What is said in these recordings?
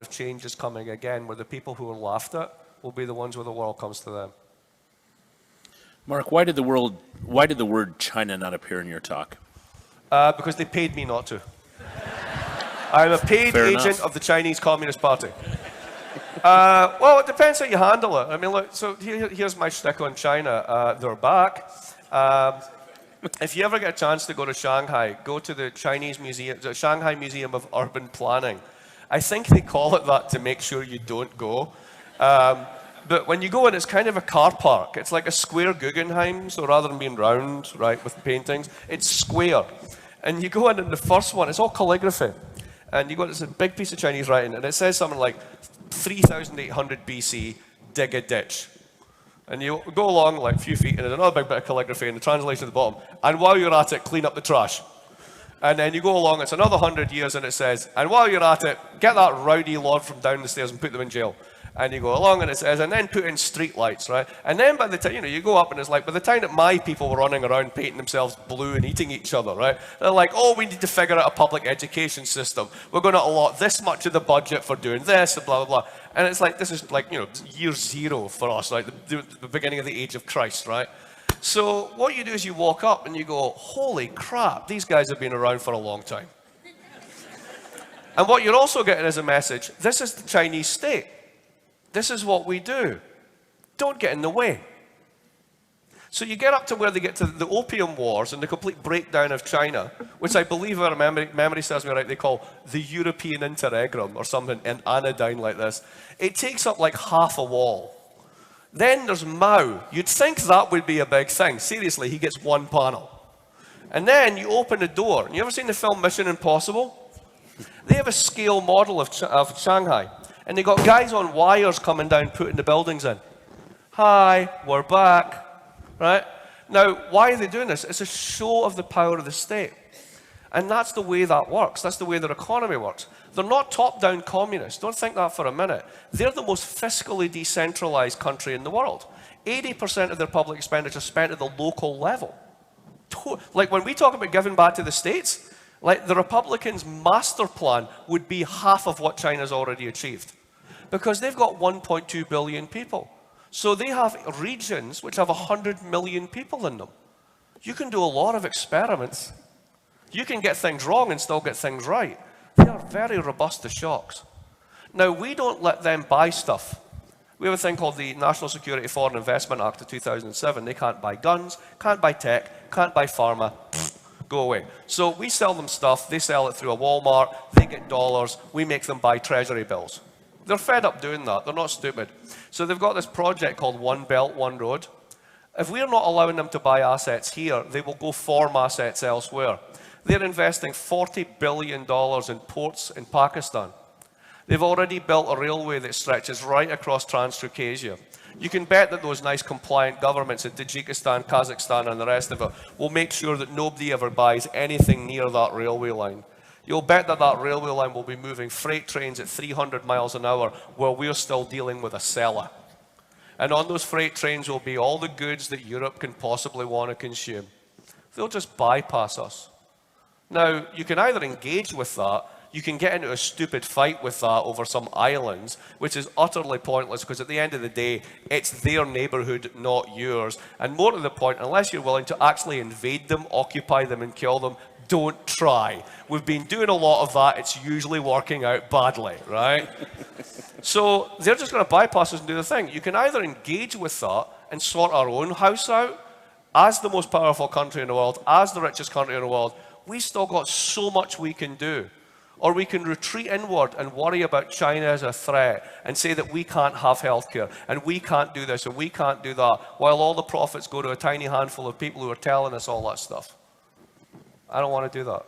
of change is coming again, where the people who are laughed at will be the ones where the world comes to them. Mark, why did the word China not appear in your talk? Because they paid me not to. I'm a paid agent of the Chinese Communist Party. Well, it depends how you handle it. I mean, look, so here's my shtick on China. They're back. If you ever get a chance to go to Shanghai, go to the Chinese Museum, the Shanghai Museum of Urban Planning. I think they call it that to make sure you don't go. But when you go in, it's kind of a car park. It's like a square Guggenheim, so rather than being round, right, with paintings, it's square. And you go in, and the first one, it's all calligraphy. And you go, it's a big piece of Chinese writing, and it says something like 3,800 BC, dig a ditch. And you go along like a few feet, and there's another big bit of calligraphy, and the translation at the bottom. And while you're at it, clean up the trash. And then you go along, it's another 100 years, and it says, and while you're at it, get that rowdy lord from down the stairs and put them in jail. And you go along, and it says, and then put in street lights, right? And then by the time, you go up, and it's like, by the time that my people were running around painting themselves blue and eating each other, right? They're like, oh, we need to figure out a public education system. We're going to allot this much of the budget for doing this, and blah, blah, blah. And it's like, this is like, year zero for us, right? The beginning of the age of Christ, right? So what you do is you walk up, and you go, holy crap, these guys have been around for a long time. And what you're also getting as a message, this is the Chinese state. This is what we do. Don't get in the way. So you get up to where they get to the Opium Wars and the complete breakdown of China, which I believe, if memory serves me right, they call the European Interregnum or something, an anodyne like this. It takes up like half a wall. Then there's Mao. You'd think that would be a big thing. Seriously, he gets one panel. And then you open the door. You ever seen the film Mission Impossible? They have a scale model of Shanghai. And they got guys on wires coming down, putting the buildings in. Hi, we're back, right? Now, why are they doing this? It's a show of the power of the state. And that's the way that works. That's the way their economy works. They're not top-down communists. Don't think that for a minute. They're the most fiscally decentralized country in the world. 80% of their public expenditure is spent at the local level. Like when we talk about giving back to the states, like the Republicans' master plan would be half of what China's already achieved. Because they've got 1.2 billion people. So they have regions which have 100 million people in them. You can do a lot of experiments. You can get things wrong and still get things right. They are very robust to shocks. Now, we don't let them buy stuff. We have a thing called the National Security Foreign Investment Act of 2007. They can't buy guns, can't buy tech, can't buy pharma. Go away. So we sell them stuff, they sell it through a Walmart, they get dollars, we make them buy treasury bills. They're fed up doing that, they're not stupid. So they've got this project called One Belt, One Road. If we're not allowing them to buy assets here, they will go form assets elsewhere. They're investing $40 billion in ports in Pakistan. They've already built a railway that stretches right across Transcaucasia. You can bet that those nice compliant governments in Tajikistan, Kazakhstan, and the rest of it will make sure that nobody ever buys anything near that railway line. You'll bet that that railway line will be moving freight trains at 300 miles an hour while we're still dealing with a cellar. And on those freight trains will be all the goods that Europe can possibly want to consume. They'll just bypass us. Now, you can either engage with that, you can get into a stupid fight with that over some islands, which is utterly pointless because at the end of the day, it's their neighborhood, not yours. And more to the point, unless you're willing to actually invade them, occupy them, and kill them, don't try. We've been doing a lot of that. It's usually working out badly, right? So they're just going to bypass us and do the thing. You can either engage with that and sort our own house out as the most powerful country in the world, as the richest country in the world. We've still got so much we can do. Or we can retreat inward and worry about China as a threat and say that we can't have healthcare and we can't do this and we can't do that, while all the profits go to a tiny handful of people who are telling us all that stuff. I don't want to do that.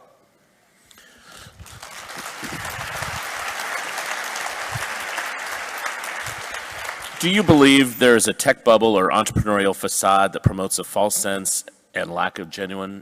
Do you believe there is a tech bubble or entrepreneurial facade that promotes a false sense and lack of genuine